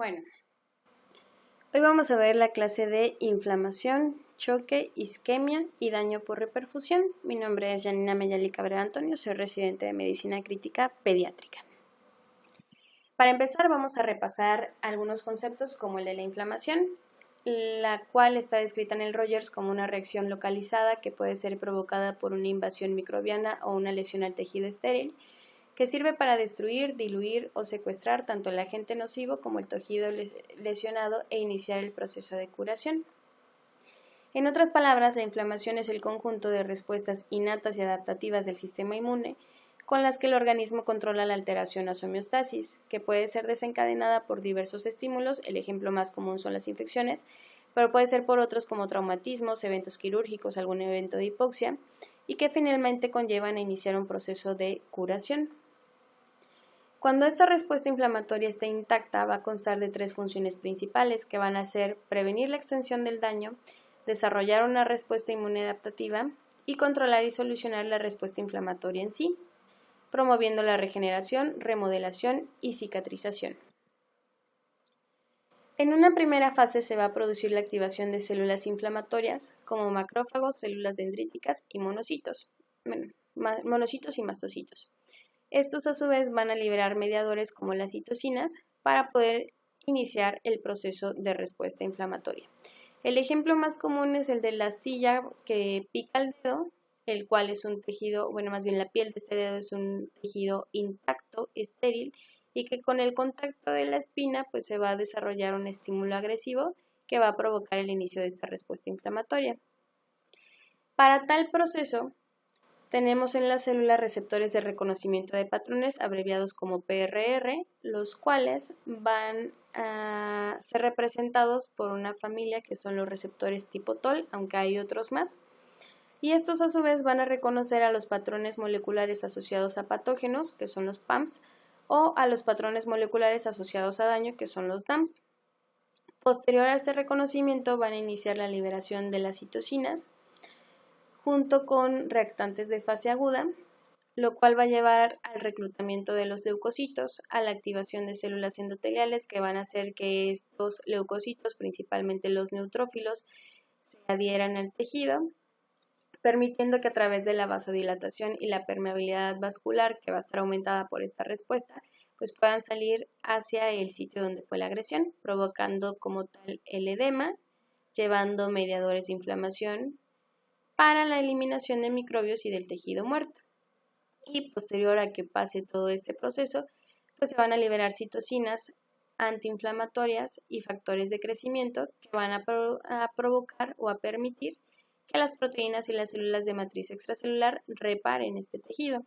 Bueno, hoy vamos a ver la clase de inflamación, choque, isquemia y daño por reperfusión. Mi nombre es Janina Meyali Cabrera Antonio, soy residente de Medicina Crítica Pediátrica. Para empezar vamos a repasar algunos conceptos como el de la inflamación, la cual está descrita en el Rogers como una reacción localizada que puede ser provocada por una invasión microbiana o una lesión al tejido estéril, que sirve para destruir, diluir o secuestrar tanto el agente nocivo como el tejido lesionado e iniciar el proceso de curación. En otras palabras, la inflamación es el conjunto de respuestas innatas y adaptativas del sistema inmune con las que el organismo controla la alteración a su homeostasis, que puede ser desencadenada por diversos estímulos. El ejemplo más común son las infecciones, pero puede ser por otros como traumatismos, eventos quirúrgicos, algún evento de hipoxia, y que finalmente conllevan a iniciar un proceso de curación. Cuando esta respuesta inflamatoria esté intacta, va a constar de tres funciones principales, que van a ser prevenir la extensión del daño, desarrollar una respuesta inmune adaptativa y controlar y solucionar la respuesta inflamatoria en sí, promoviendo la regeneración, remodelación y cicatrización. En una primera fase se va a producir la activación de células inflamatorias como macrófagos, células dendríticas y monocitos y mastocitos. Estos a su vez van a liberar mediadores como las citocinas para poder iniciar el proceso de respuesta inflamatoria. El ejemplo más común es el de la astilla que pica el dedo, el cual es un tejido, más bien la piel de este dedo es un tejido intacto, estéril, y que con el contacto de la espina pues se va a desarrollar un estímulo agresivo que va a provocar el inicio de esta respuesta inflamatoria. Para tal proceso, tenemos en la célula receptores de reconocimiento de patrones, abreviados como PRR, los cuales van a ser representados por una familia que son los receptores tipo TOL, aunque hay otros más. Y estos a su vez van a reconocer a los patrones moleculares asociados a patógenos, que son los PAMs, o a los patrones moleculares asociados a daño, que son los DAMs. Posterior a este reconocimiento van a iniciar la liberación de las citocinas, junto con reactantes de fase aguda, lo cual va a llevar al reclutamiento de los leucocitos, a la activación de células endoteliales que van a hacer que estos leucocitos, principalmente los neutrófilos, se adhieran al tejido, permitiendo que a través de la vasodilatación y la permeabilidad vascular, que va a estar aumentada por esta respuesta, pues puedan salir hacia el sitio donde fue la agresión, provocando como tal el edema, llevando mediadores de inflamación para la eliminación de microbios y del tejido muerto. Y posterior a que pase todo este proceso, pues se van a liberar citocinas antiinflamatorias y factores de crecimiento que van a provocar o a permitir que las proteínas y las células de matriz extracelular reparen este tejido.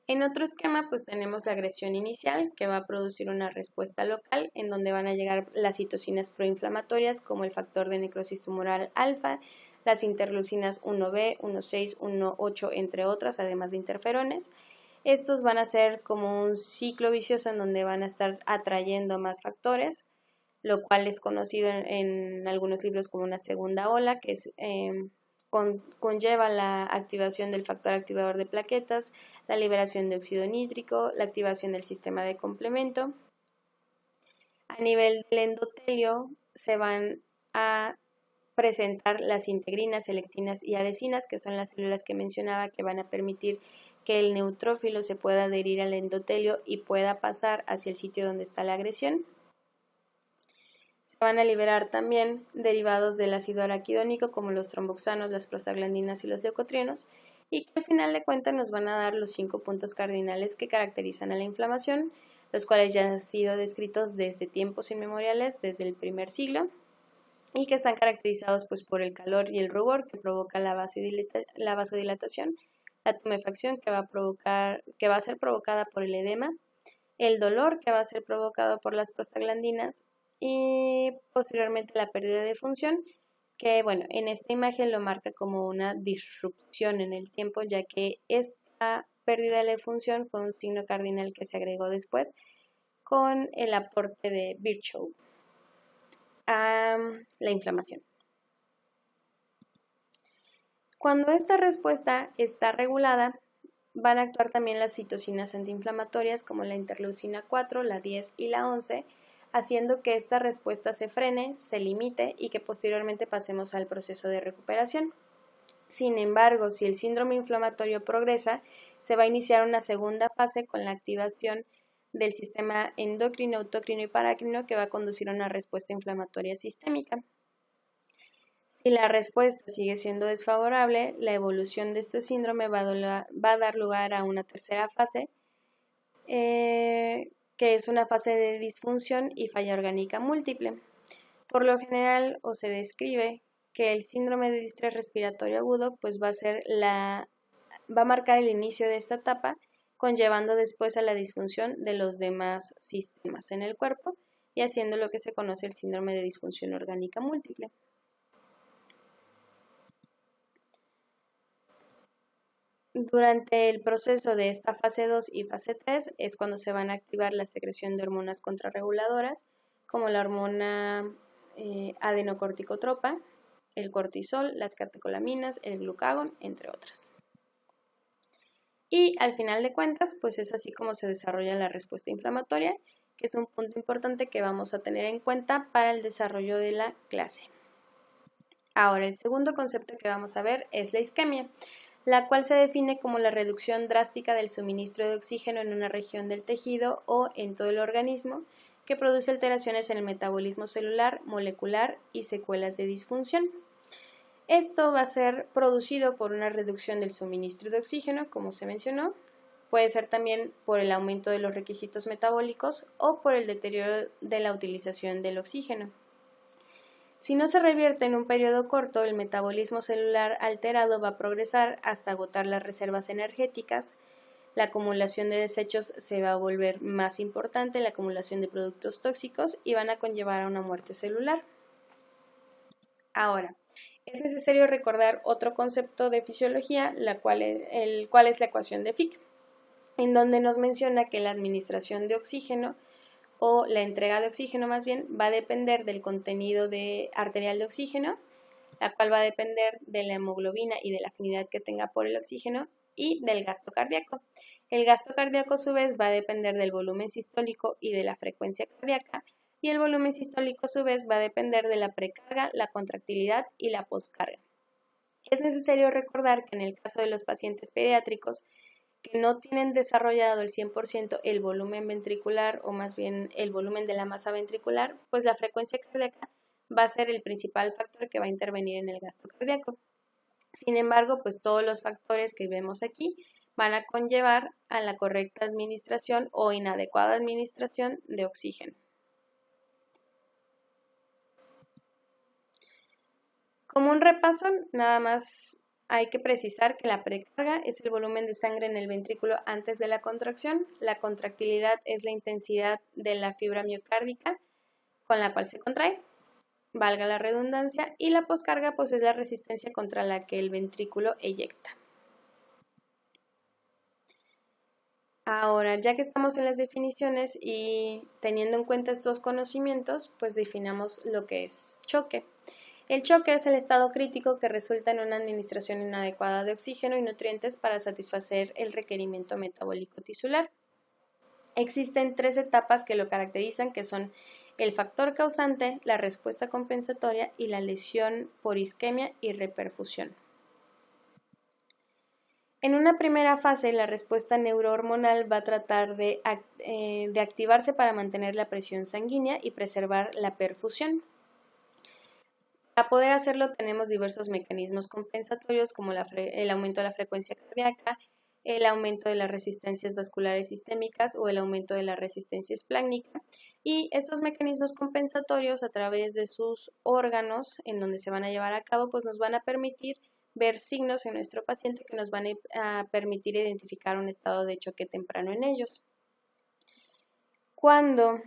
En otro esquema, pues tenemos la agresión inicial, que va a producir una respuesta local, en donde van a llegar las citocinas proinflamatorias, como el factor de necrosis tumoral alfa, las interleucinas 1B, 1,6, 1,8, entre otras, además de interferones. Estos van a ser como un ciclo vicioso en donde van a estar atrayendo más factores, lo cual es conocido en algunos libros como una segunda ola, que es conlleva la activación del factor activador de plaquetas, la liberación de óxido nítrico, la activación del sistema de complemento. A nivel del endotelio se van a presentar las integrinas, selectinas y adhesinas, que son las células que mencionaba que van a permitir que el neutrófilo se pueda adherir al endotelio y pueda pasar hacia el sitio donde está la agresión. Van a liberar también derivados del ácido araquidónico como los tromboxanos, las prostaglandinas y los leucotrienos, y que al final de cuentas nos van a dar los 5 puntos cardinales que caracterizan a la inflamación, los cuales ya han sido descritos desde tiempos inmemoriales, desde el primer siglo, y que están caracterizados pues por el calor y el rubor que provoca la vasodilatación, la tumefacción que va a ser provocada por el edema, el dolor que va a ser provocado por las prostaglandinas, y posteriormente la pérdida de función, que en esta imagen lo marca como una disrupción en el tiempo, ya que esta pérdida de función fue un signo cardinal que se agregó después con el aporte de Virchow a la inflamación. Cuando esta respuesta está regulada, van a actuar también las citocinas antiinflamatorias como la interleucina 4, la 10 y la 11, haciendo que esta respuesta se frene, se limite y que posteriormente pasemos al proceso de recuperación. Sin embargo, si el síndrome inflamatorio progresa, se va a iniciar una segunda fase con la activación del sistema endocrino, autocrino y parácrino que va a conducir a una respuesta inflamatoria sistémica. Si la respuesta sigue siendo desfavorable, la evolución de este síndrome va a dar lugar a una tercera fase, que es una fase de disfunción y falla orgánica múltiple. Por lo general, o se describe que el síndrome de distrés respiratorio agudo pues va a marcar el inicio de esta etapa, conllevando después a la disfunción de los demás sistemas en el cuerpo y haciendo lo que se conoce el síndrome de disfunción orgánica múltiple. Durante el proceso de esta fase 2 y fase 3 es cuando se van a activar la secreción de hormonas contrarreguladoras, como la hormona adenocorticotropa, el cortisol, las catecolaminas, el glucagón, entre otras. Y al final de cuentas, pues es así como se desarrolla la respuesta inflamatoria, que es un punto importante que vamos a tener en cuenta para el desarrollo de la clase. Ahora, el segundo concepto que vamos a ver es la isquemia, la cual se define como la reducción drástica del suministro de oxígeno en una región del tejido o en todo el organismo, que produce alteraciones en el metabolismo celular, molecular y secuelas de disfunción. Esto va a ser producido por una reducción del suministro de oxígeno, como se mencionó, puede ser también por el aumento de los requisitos metabólicos o por el deterioro de la utilización del oxígeno. Si no se revierte en un periodo corto, el metabolismo celular alterado va a progresar hasta agotar las reservas energéticas, la acumulación de desechos se va a volver más importante, la acumulación de productos tóxicos y van a conllevar a una muerte celular. Ahora, es necesario recordar otro concepto de fisiología, el cual es la ecuación de Fick, en donde nos menciona que la administración de oxígeno o la entrega de oxígeno más bien va a depender del contenido arterial de oxígeno, la cual va a depender de la hemoglobina y de la afinidad que tenga por el oxígeno y del gasto cardíaco. El gasto cardíaco a su vez va a depender del volumen sistólico y de la frecuencia cardíaca y el volumen sistólico a su vez va a depender de la precarga, la contractilidad y la poscarga. Es necesario recordar que en el caso de los pacientes pediátricos que no tienen desarrollado el 100% el volumen ventricular o más bien el volumen de la masa ventricular, pues la frecuencia cardíaca va a ser el principal factor que va a intervenir en el gasto cardíaco. Sin embargo, pues todos los factores que vemos aquí van a conllevar a la correcta administración o inadecuada administración de oxígeno. Como un repaso, nada más hay que precisar que la precarga es el volumen de sangre en el ventrículo antes de la contracción, la contractilidad es la intensidad de la fibra miocárdica con la cual se contrae, valga la redundancia, y la poscarga pues es la resistencia contra la que el ventrículo eyecta. Ahora, ya que estamos en las definiciones y teniendo en cuenta estos conocimientos, pues definamos lo que es choque. El choque es el estado crítico que resulta en una administración inadecuada de oxígeno y nutrientes para satisfacer el requerimiento metabólico tisular. Existen 3 etapas que lo caracterizan, que son el factor causante, la respuesta compensatoria y la lesión por isquemia y reperfusión. En una primera fase, la respuesta neurohormonal va a tratar de activarse para mantener la presión sanguínea y preservar la perfusión. Para poder hacerlo tenemos diversos mecanismos compensatorios como el aumento de la frecuencia cardíaca, el aumento de las resistencias vasculares sistémicas o el aumento de la resistencia esplácnica. Y estos mecanismos compensatorios a través de sus órganos en donde se van a llevar a cabo, pues nos van a permitir ver signos en nuestro paciente que nos van a permitir identificar un estado de choque temprano en ellos. Cuando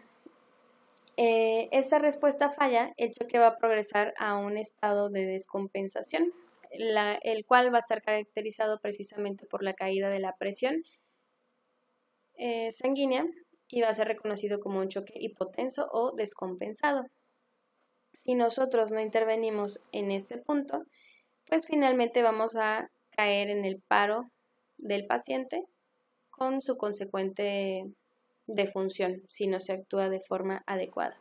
esta respuesta falla, el choque va a progresar a un estado de descompensación, el cual va a estar caracterizado precisamente por la caída de la presión sanguínea y va a ser reconocido como un choque hipotenso o descompensado. Si nosotros no intervenimos en este punto, pues finalmente vamos a caer en el paro del paciente con su consecuente defunción si no se actúa de forma adecuada.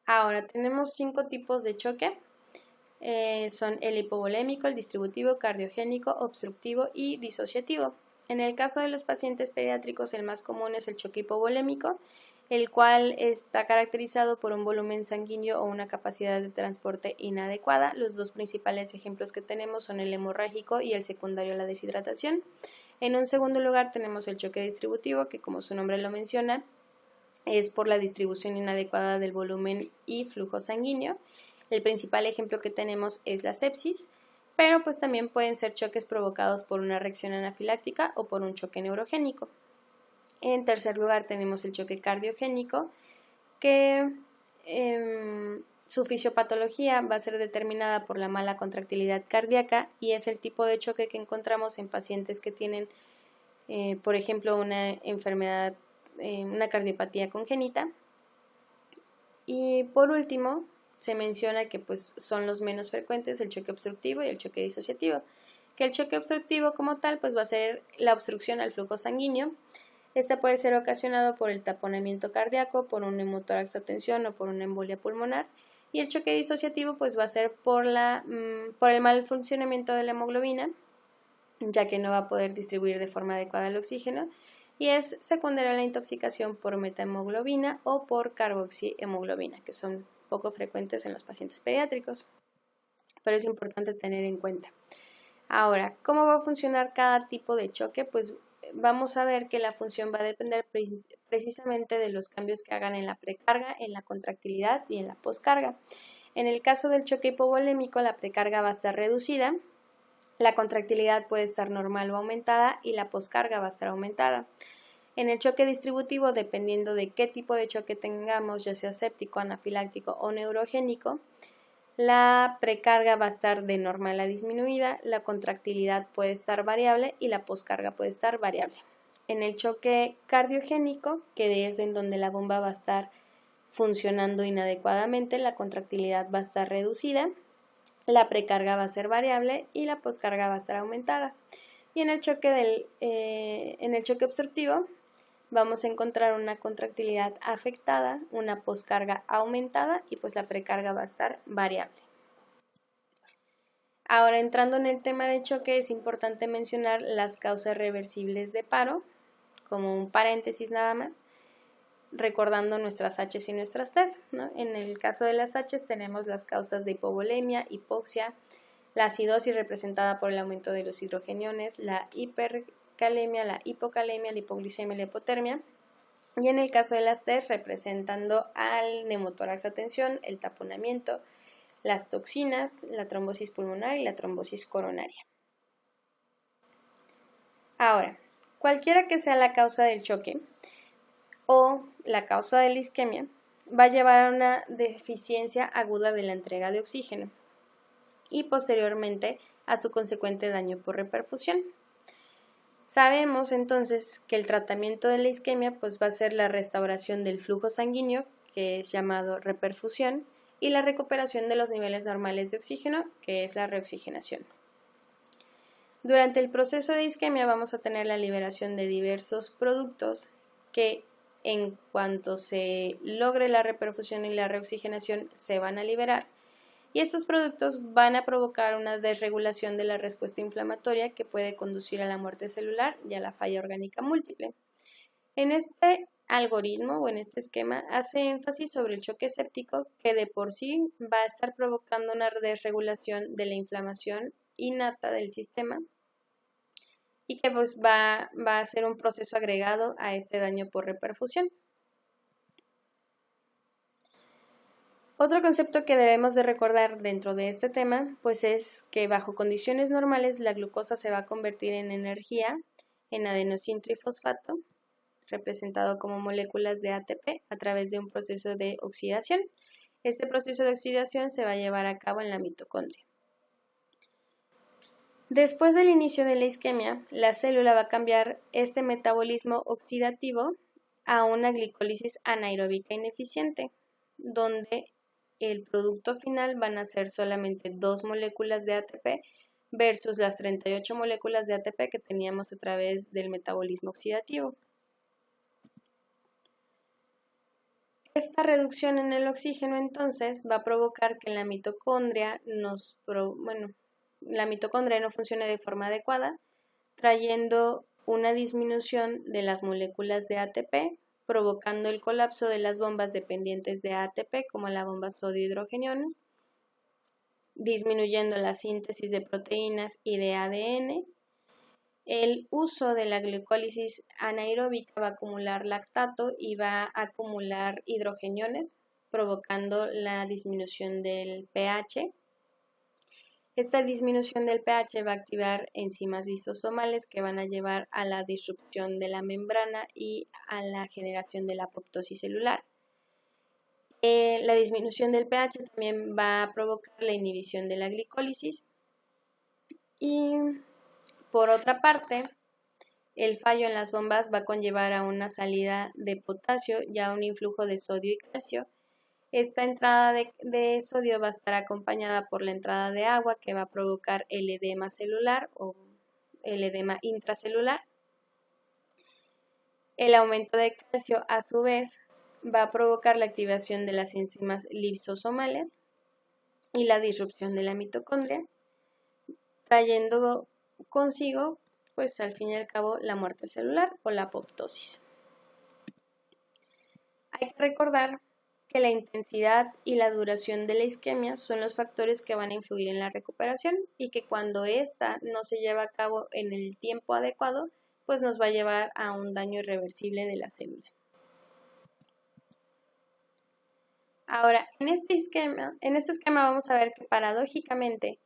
Ahora tenemos 5 tipos de choque. Son el hipovolémico, el distributivo, cardiogénico, obstructivo y disociativo. En el caso de los pacientes pediátricos, el más común es el choque hipovolémico, el cual está caracterizado por un volumen sanguíneo o una capacidad de transporte inadecuada. Los dos principales ejemplos que tenemos son el hemorrágico y el secundario a la deshidratación. En un segundo lugar tenemos el choque distributivo, que como su nombre lo menciona, es por la distribución inadecuada del volumen y flujo sanguíneo. El principal ejemplo que tenemos es la sepsis, pero pues también pueden ser choques provocados por una reacción anafiláctica o por un choque neurogénico. En tercer lugar tenemos el choque cardiogénico, que su fisiopatología va a ser determinada por la mala contractilidad cardíaca y es el tipo de choque que encontramos en pacientes que tienen, por ejemplo, una enfermedad, una cardiopatía congénita. Y por último, se menciona que pues, son los menos frecuentes el choque obstructivo y el choque disociativo. Que el choque obstructivo como tal pues, va a ser la obstrucción al flujo sanguíneo. Este puede ser ocasionado por el taponamiento cardíaco, por un neumotórax a tensión o por una embolia pulmonar. Y el choque disociativo pues, va a ser por el mal funcionamiento de la hemoglobina, ya que no va a poder distribuir de forma adecuada el oxígeno. Y es secundaria a la intoxicación por metahemoglobina o por carboxihemoglobina, que son poco frecuentes en los pacientes pediátricos, pero es importante tener en cuenta. Ahora, ¿cómo va a funcionar cada tipo de choque? Pues vamos a ver que la función va a depender precisamente de los cambios que hagan en la precarga, en la contractilidad y en la poscarga. En el caso del choque hipovolémico, la precarga va a estar reducida, la contractilidad puede estar normal o aumentada y la poscarga va a estar aumentada. En el choque distributivo, dependiendo de qué tipo de choque tengamos, ya sea séptico, anafiláctico o neurogénico, la precarga va a estar de normal a disminuida, la contractilidad puede estar variable y la poscarga puede estar variable. En el choque cardiogénico, que es en donde la bomba va a estar funcionando inadecuadamente, la contractilidad va a estar reducida, la precarga va a ser variable y la poscarga va a estar aumentada. Y en el choque obstructivo vamos a encontrar una contractilidad afectada, una poscarga aumentada y pues la precarga va a estar variable. Ahora, entrando en el tema de choque, es importante mencionar las causas reversibles de paro, como un paréntesis nada más, recordando nuestras H's y nuestras T's, ¿no? En el caso de las H's tenemos las causas de hipovolemia, hipoxia, la acidosis representada por el aumento de los hidrogeniones, la hipercalemia, la hipocalemia, la hipoglicemia y la hipotermia. Y en el caso de las T's, representando al neumotórax a tensión, el taponamiento, las toxinas, la trombosis pulmonar y la trombosis coronaria. Ahora, cualquiera que sea la causa del choque o la causa de la isquemia, va a llevar a una deficiencia aguda de la entrega de oxígeno y posteriormente a su consecuente daño por reperfusión. Sabemos entonces que el tratamiento de la isquemia pues, va a ser la restauración del flujo sanguíneo, que es llamado reperfusión, y la recuperación de los niveles normales de oxígeno, que es la reoxigenación. Durante el proceso de isquemia vamos a tener la liberación de diversos productos que en cuanto se logre la reperfusión y la reoxigenación se van a liberar. Y estos productos van a provocar una desregulación de la respuesta inflamatoria que puede conducir a la muerte celular y a la falla orgánica múltiple. En este algoritmo o en este esquema hace énfasis sobre el choque séptico, que de por sí va a estar provocando una desregulación de la inflamación innata del sistema y que pues va a ser un proceso agregado a este daño por reperfusión. Otro concepto que debemos de recordar dentro de este tema pues es que bajo condiciones normales la glucosa se va a convertir en energía en adenosintrifosfato, representado como moléculas de ATP a través de un proceso de oxidación. Este proceso de oxidación se va a llevar a cabo en la mitocondria. Después del inicio de la isquemia, la célula va a cambiar este metabolismo oxidativo a una glicólisis anaeróbica ineficiente, donde el producto final van a ser solamente 2 moléculas de ATP versus las 38 moléculas de ATP que teníamos a través del metabolismo oxidativo. Esta reducción en el oxígeno entonces va a provocar que la mitocondria no funcione de forma adecuada, trayendo una disminución de las moléculas de ATP, provocando el colapso de las bombas dependientes de ATP, como la bomba sodio-hidrogeniono, disminuyendo la síntesis de proteínas y de ADN. El uso de la glucólisis anaeróbica va a acumular lactato y va a acumular hidrogeniones, provocando la disminución del pH. Esta disminución del pH va a activar enzimas lisosomales que van a llevar a la disrupción de la membrana y a la generación de la apoptosis celular. La disminución del pH también va a provocar la inhibición de la glicólisis. Y por otra parte, el fallo en las bombas va a conllevar a una salida de potasio y a un influjo de sodio y calcio. Esta entrada de sodio va a estar acompañada por la entrada de agua que va a provocar el edema celular o el edema intracelular. El aumento de calcio a su vez va a provocar la activación de las enzimas lisosomales y la disrupción de la mitocondria, trayendo consigo, pues al fin y al cabo, la muerte celular o la apoptosis. Hay que recordar que la intensidad y la duración de la isquemia son los factores que van a influir en la recuperación y que cuando ésta no se lleva a cabo en el tiempo adecuado, pues nos va a llevar a un daño irreversible de la célula. Ahora, en este esquema vamos a ver que paradójicamente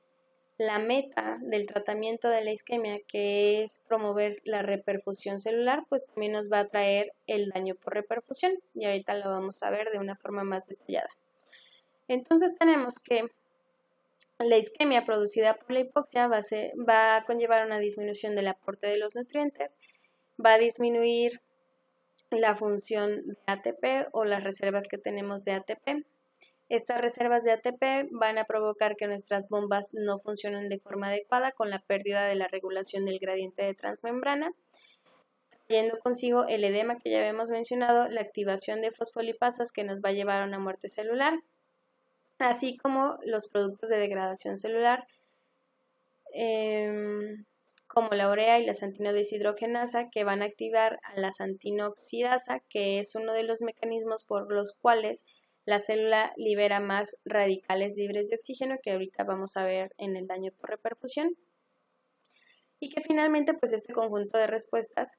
la meta del tratamiento de la isquemia, que es promover la reperfusión celular, pues también nos va a traer el daño por reperfusión y ahorita lo vamos a ver de una forma más detallada. Entonces tenemos que la isquemia producida por la hipoxia va a conllevar una disminución del aporte de los nutrientes, va a disminuir la función de ATP o las reservas que tenemos de ATP. Estas reservas de ATP van a provocar que nuestras bombas no funcionen de forma adecuada con la pérdida de la regulación del gradiente de transmembrana, trayendo consigo el edema que ya habíamos mencionado, la activación de fosfolipasas que nos va a llevar a una muerte celular, así como los productos de degradación celular, como la urea y la santinodeshidrogenasa, que van a activar a la santinoxidasa, que es uno de los mecanismos por los cuales la célula libera más radicales libres de oxígeno, que ahorita vamos a ver en el daño por reperfusión, y que finalmente pues este conjunto de respuestas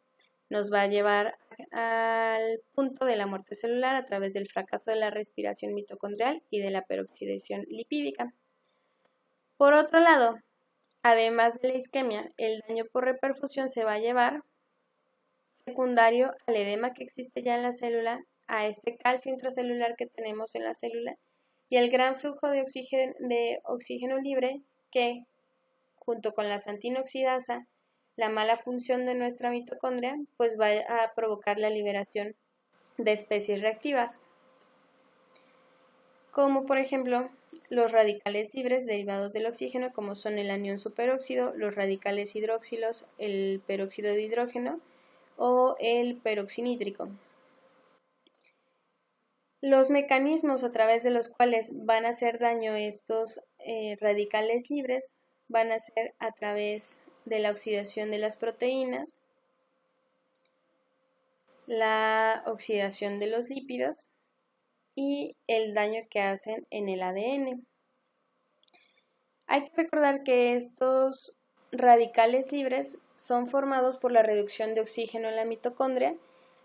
nos va a llevar al punto de la muerte celular a través del fracaso de la respiración mitocondrial y de la peroxidación lipídica. Por otro lado, además de la isquemia, el daño por reperfusión se va a llevar secundario al edema que existe ya en la célula, a este calcio intracelular que tenemos en la célula y el gran flujo de oxígeno libre que, junto con la santinoxidasa, la mala función de nuestra mitocondria, pues va a provocar la liberación de especies reactivas, como por ejemplo los radicales libres derivados del oxígeno, como son el anión superóxido, los radicales hidroxilos, el peróxido de hidrógeno o el peroxinítrico. Los mecanismos a través de los cuales van a hacer daño estos radicales libres van a ser a través de la oxidación de las proteínas, la oxidación de los lípidos y el daño que hacen en el ADN. Hay que recordar que estos radicales libres son formados por la reducción de oxígeno en la mitocondria,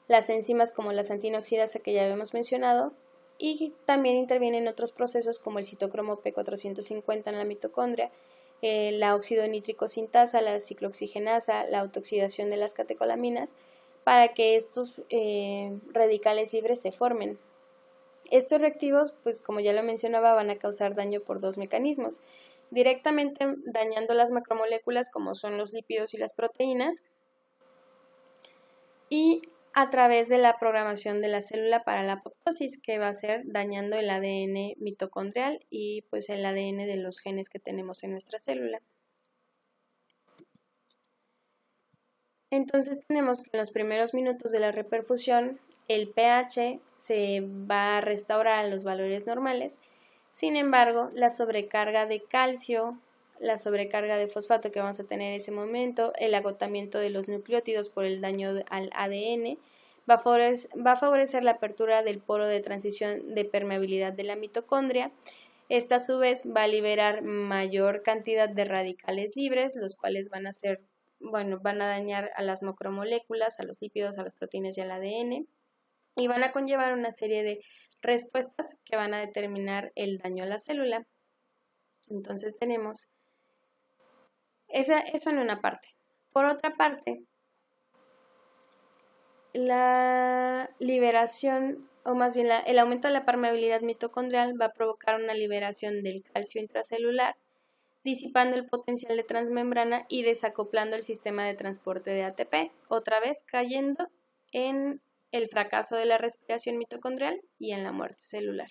las enzimas como la santinoxidasa que ya habíamos mencionado, y también intervienen otros procesos como el citocromo P450 en la mitocondria, la óxido nítrico sintasa, la ciclooxigenasa, la autooxidación de las catecolaminas, para que estos radicales libres se formen. Estos reactivos, pues como ya lo mencionaba, van a causar daño por dos mecanismos. Directamente dañando las macromoléculas como son los lípidos y las proteínas, y a través de la programación de la célula para la apoptosis, que va a ser dañando el ADN mitocondrial y pues el ADN de los genes que tenemos en nuestra célula. Entonces tenemos que en los primeros minutos de la reperfusión el pH se va a restaurar a los valores normales. Sin embargo, la sobrecarga de calcio, la sobrecarga de fosfato que vamos a tener en ese momento, el agotamiento de los nucleótidos por el daño al ADN, va a favorecer la apertura del poro de transición de permeabilidad de la mitocondria. Esta a su vez va a liberar mayor cantidad de radicales libres, los cuales van a dañar a las macromoléculas, a los lípidos, a las proteínas y al ADN, y van a conllevar una serie de respuestas que van a determinar el daño a la célula. Entonces tenemos eso en una parte. Por otra parte, la liberación, o más bien el aumento de la permeabilidad mitocondrial va a provocar una liberación del calcio intracelular, disipando el potencial de transmembrana y desacoplando el sistema de transporte de ATP, otra vez cayendo en el fracaso de la respiración mitocondrial y en la muerte celular.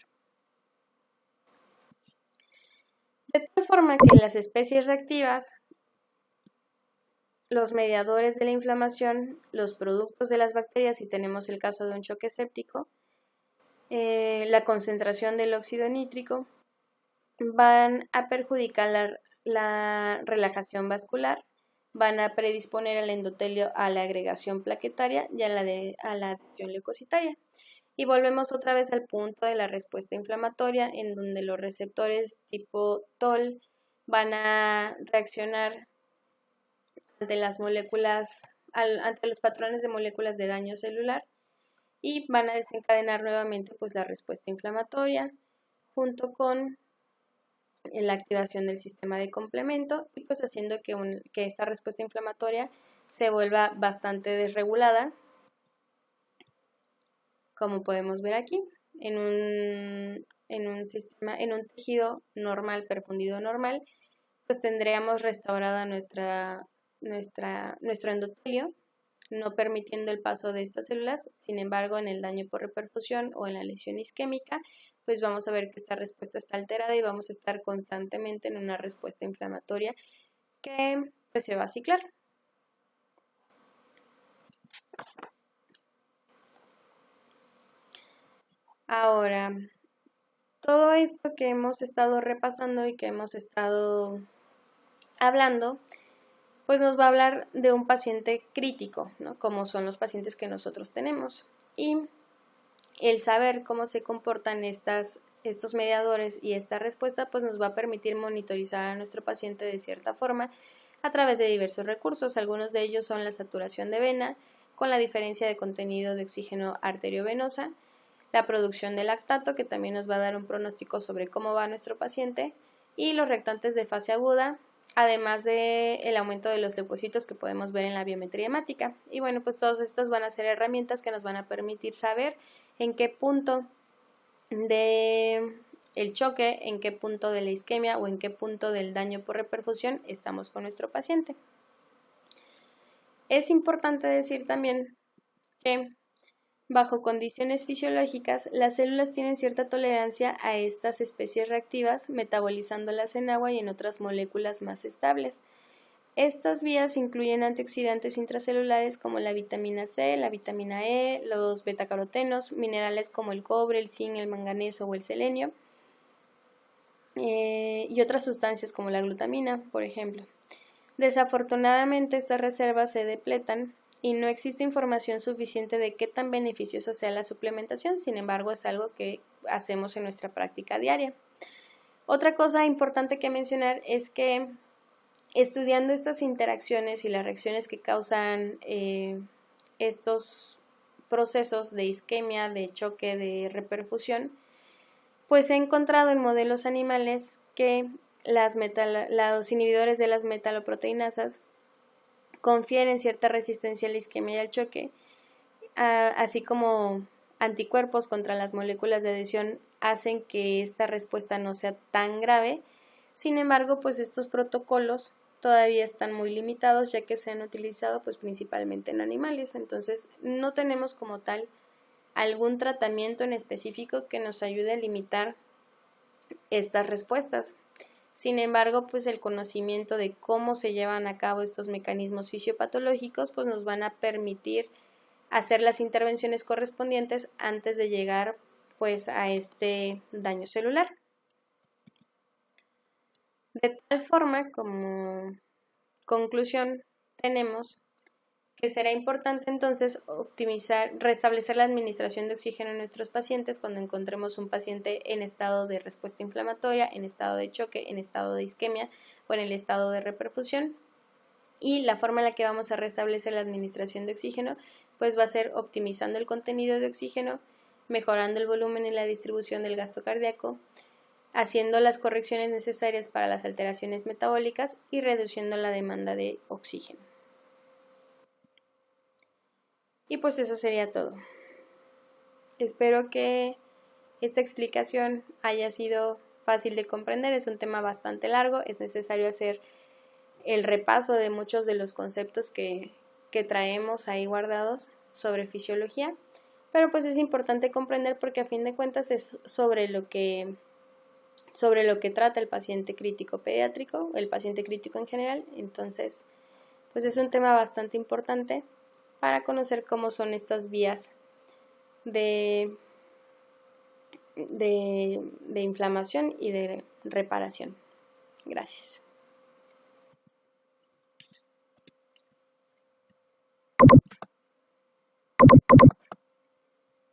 De tal forma que las especies reactivas, los mediadores de la inflamación, los productos de las bacterias, si tenemos el caso de un choque séptico, la concentración del óxido nítrico, van a perjudicar la relajación vascular, van a predisponer al endotelio a la agregación plaquetaria y a la adhesión leucocitaria. Y volvemos otra vez al punto de la respuesta inflamatoria, en donde los receptores tipo TOL van a reaccionar ante ante los patrones de moléculas de daño celular y van a desencadenar nuevamente pues la respuesta inflamatoria junto con la activación del sistema de complemento y pues haciendo que esta respuesta inflamatoria se vuelva bastante desregulada, como podemos ver aquí, en un tejido normal, perfundido normal, pues tendríamos restaurada nuestro endotelio, no permitiendo el paso de estas células. Sin embargo, en el daño por reperfusión o en la lesión isquémica, pues vamos a ver que esta respuesta está alterada y vamos a estar constantemente en una respuesta inflamatoria que pues se va a ciclar. Ahora, todo esto que hemos estado repasando y que hemos estado hablando, pues nos va a hablar de un paciente crítico, ¿no? Como son los pacientes que nosotros tenemos. Y el saber cómo se comportan estos mediadores y esta respuesta, pues nos va a permitir monitorizar a nuestro paciente de cierta forma a través de diversos recursos. Algunos de ellos son la saturación de vena, con la diferencia de contenido de oxígeno arteriovenosa, la producción de lactato, que también nos va a dar un pronóstico sobre cómo va nuestro paciente, y los reactantes de fase aguda, además del aumento de los leucocitos que podemos ver en la biometría hemática. Y bueno, pues todas estas van a ser herramientas que nos van a permitir saber en qué punto de el choque, en qué punto de la isquemia o en qué punto del daño por reperfusión estamos con nuestro paciente. Es importante decir también que bajo condiciones fisiológicas, las células tienen cierta tolerancia a estas especies reactivas, metabolizándolas en agua y en otras moléculas más estables. Estas vías incluyen antioxidantes intracelulares como la vitamina C, la vitamina E, los betacarotenos, minerales como el cobre, el zinc, el manganeso o el selenio, y otras sustancias como la glutamina, por ejemplo. Desafortunadamente, estas reservas se depletan y no existe información suficiente de qué tan beneficiosa sea la suplementación. Sin embargo, es algo que hacemos en nuestra práctica diaria. Otra cosa importante que mencionar es que estudiando estas interacciones y las reacciones que causan estos procesos de isquemia, de choque, de reperfusión, pues he encontrado en modelos animales que los inhibidores de las metaloproteinasas confieren cierta resistencia a la isquemia y al choque, así como anticuerpos contra las moléculas de adhesión hacen que esta respuesta no sea tan grave. Sin embargo, pues estos protocolos todavía están muy limitados, ya que se han utilizado pues principalmente en animales. Entonces, no tenemos como tal algún tratamiento en específico que nos ayude a limitar estas respuestas. Sin embargo, pues el conocimiento de cómo se llevan a cabo estos mecanismos fisiopatológicos pues nos van a permitir hacer las intervenciones correspondientes antes de llegar pues a este daño celular. De tal forma, como conclusión, tenemos que será importante entonces restablecer la administración de oxígeno en nuestros pacientes cuando encontremos un paciente en estado de respuesta inflamatoria, en estado de choque, en estado de isquemia o en el estado de reperfusión. Y la forma en la que vamos a restablecer la administración de oxígeno pues va a ser optimizando el contenido de oxígeno, mejorando el volumen y la distribución del gasto cardíaco, haciendo las correcciones necesarias para las alteraciones metabólicas y reduciendo la demanda de oxígeno. Y pues eso sería todo. Espero que esta explicación haya sido fácil de comprender. Es un tema bastante largo, es necesario hacer el repaso de muchos de los conceptos que traemos ahí guardados sobre fisiología, pero pues es importante comprender porque a fin de cuentas es sobre lo que trata el paciente crítico pediátrico, el paciente crítico en general. Entonces, pues es un tema bastante importante para conocer cómo son estas vías de inflamación y de reparación. Gracias.